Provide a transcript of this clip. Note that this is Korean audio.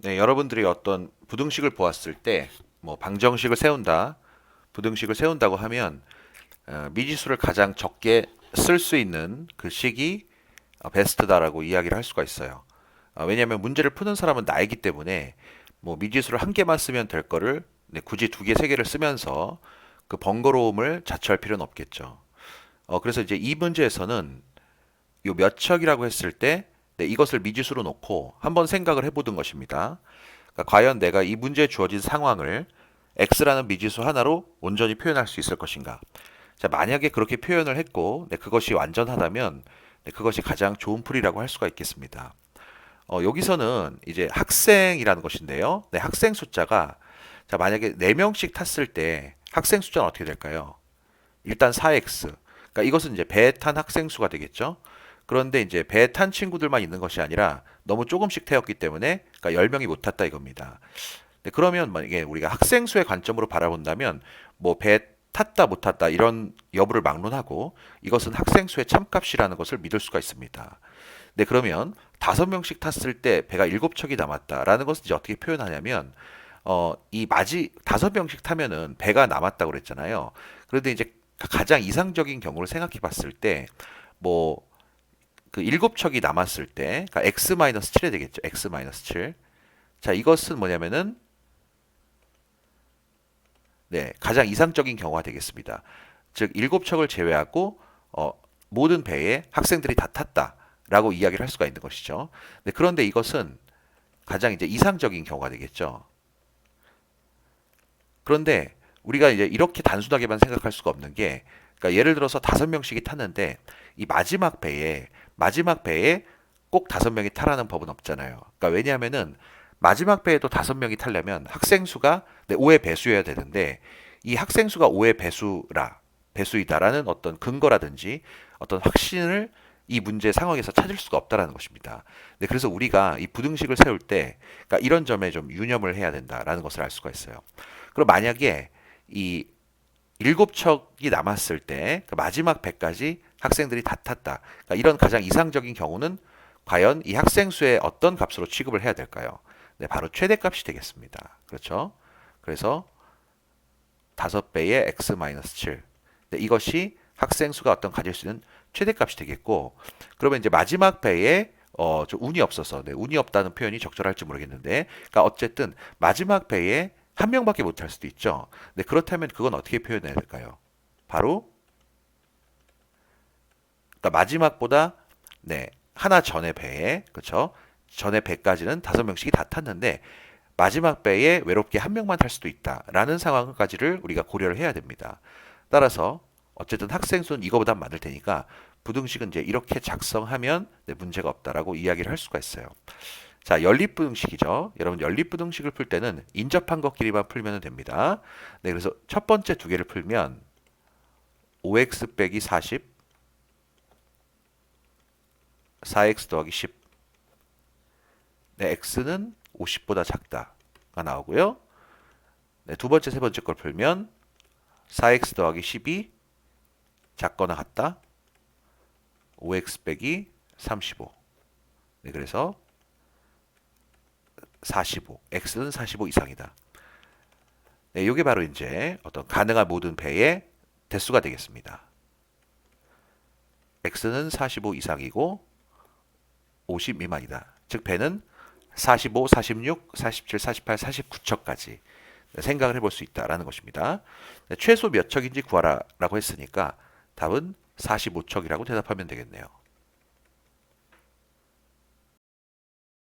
네, 여러분들이 어떤 부등식을 보았을 때, 뭐 방정식을 세운다, 부등식을 세운다고 하면 미지수를 가장 적게 쓸 수 있는 그 식이 베스트다라고 이야기를 할 수가 있어요. 왜냐하면 문제를 푸는 사람은 나이기 때문에 뭐 미지수를 한 개만 쓰면 될 거를 굳이 두 개, 세 개를 쓰면서 그 번거로움을 자처할 필요는 없겠죠. 그래서 이제 이 문제에서는 요 몇 척이라고 했을 때 이것을 미지수로 놓고 한번 생각을 해보던 것입니다. 그러니까 과연 내가 이 문제에 주어진 상황을 x라는 미지수 하나로 온전히 표현할 수 있을 것인가? 자, 만약에 그렇게 표현을 했고 그것이 완전하다면 그것이 가장 좋은 풀이라고 할 수가 있겠습니다. 여기서는 이제 학생이라는 것인데요. 학생 숫자가 자, 만약에 4명씩 탔을 때 학생 숫자는 어떻게 될까요? 일단 4x. 그러니까 이것은 이제 배에 탄 학생 수가 되겠죠. 그런데 이제 배에 탄 친구들만 있는 것이 아니라 너무 조금씩 태웠기 때문에 그러니까 10명이 못 탔다 이겁니다. 네, 그러면 만약에 우리가 학생 수의 관점으로 바라본다면 뭐 배 탔다 못 탔다 이런 여부를 막론하고 이것은 학생 수의 참값이라는 것을 믿을 수가 있습니다. 네, 그러면 5명씩 탔을 때 배가 7척이 남았다라는 것은 이제 어떻게 표현하냐면 이 마지 5명씩 타면은 배가 남았다고 그랬잖아요. 그런데 이제 가장 이상적인 경우를 생각해 봤을 때 뭐 그 7척이 남았을 때 그러니까 x-7이 되겠죠. x-7. 자, 이것은 뭐냐면은 가장 이상적인 경우가 되겠습니다. 즉 7척을 제외하고 어, 모든 배에 학생들이 다 탔다라고 이야기를 할 수가 있는 것이죠. 네, 그런데 이것은 가장 이제 이상적인 경우가 되겠죠. 그런데 우리가 이제 이렇게 단순하게만 생각할 수가 없는 게, 그러니까 예를 들어서 5명씩이 탔는데 이 마지막 배에 꼭 5명이 타라는 법은 없잖아요. 그러니까 왜냐하면은 마지막 배에도 5명이 타려면 학생 수가 5의 배수여야 되는데 이 학생 수가 5의 배수이다라는 어떤 근거라든지 어떤 확신을 이 문제 상황에서 찾을 수가 없다라는 것입니다. 네, 그래서 우리가 이 부등식을 세울 때 그러니까 이런 점에 좀 유념을 해야 된다라는 것을 알 수가 있어요. 그럼 만약에 이 7척이 남았을 때 마지막 배까지 학생들이 다 탔다. 그러니까 이런 가장 이상적인 경우는 과연 이 학생 수의 어떤 값으로 취급을 해야 될까요? 네, 바로 최대값이 되겠습니다. 그렇죠? 그래서 5배의 x-7. 네, 이것이 학생 수가 어떤 가질 수 있는 최대값이 되겠고, 그러면 이제 마지막 배에 좀 운이 없어서, 운이 없다는 표현이 적절할지 모르겠는데, 그러니까 어쨌든 마지막 배에 한 명밖에 못 탈 수도 있죠. 네, 그렇다면 그건 어떻게 표현해야 될까요? 바로 그러니까 마지막보다 하나 전의 배에 그렇죠? 전의 배까지는 5명씩이 다 탔는데 마지막 배에 외롭게 한 명만 탈 수도 있다라는 상황까지를 우리가 고려를 해야 됩니다. 따라서 어쨌든 학생 수는 이거보다 많을 테니까 부등식은 이제 이렇게 작성하면 문제가 없다라고 이야기를 할 수가 있어요. 자, 연립부등식이죠. 여러분 연립부등식을 풀 때는 인접한 것끼리만 풀면 됩니다. 네, 그래서 첫 번째 두 개를 풀면 5x 빼기 40, 4x 더하기 10. 네, x는 50보다 작다가 나오고요. 네, 두 번째, 세 번째 걸 풀면 4x 더하기 10이 작거나 같다. 5x 빼기 35. 네, 그래서 45. x는 45 이상이다. 네, 이게 바로 이제 어떤 가능한 모든 배의 대수가 되겠습니다. x는 45 이상이고 50 미만이다. 즉 배는 45, 46, 47, 48, 49척까지 생각을 해볼 수 있다라는 것입니다. 최소 몇 척인지 구하라라고 했으니까 답은 45척이라고 대답하면 되겠네요.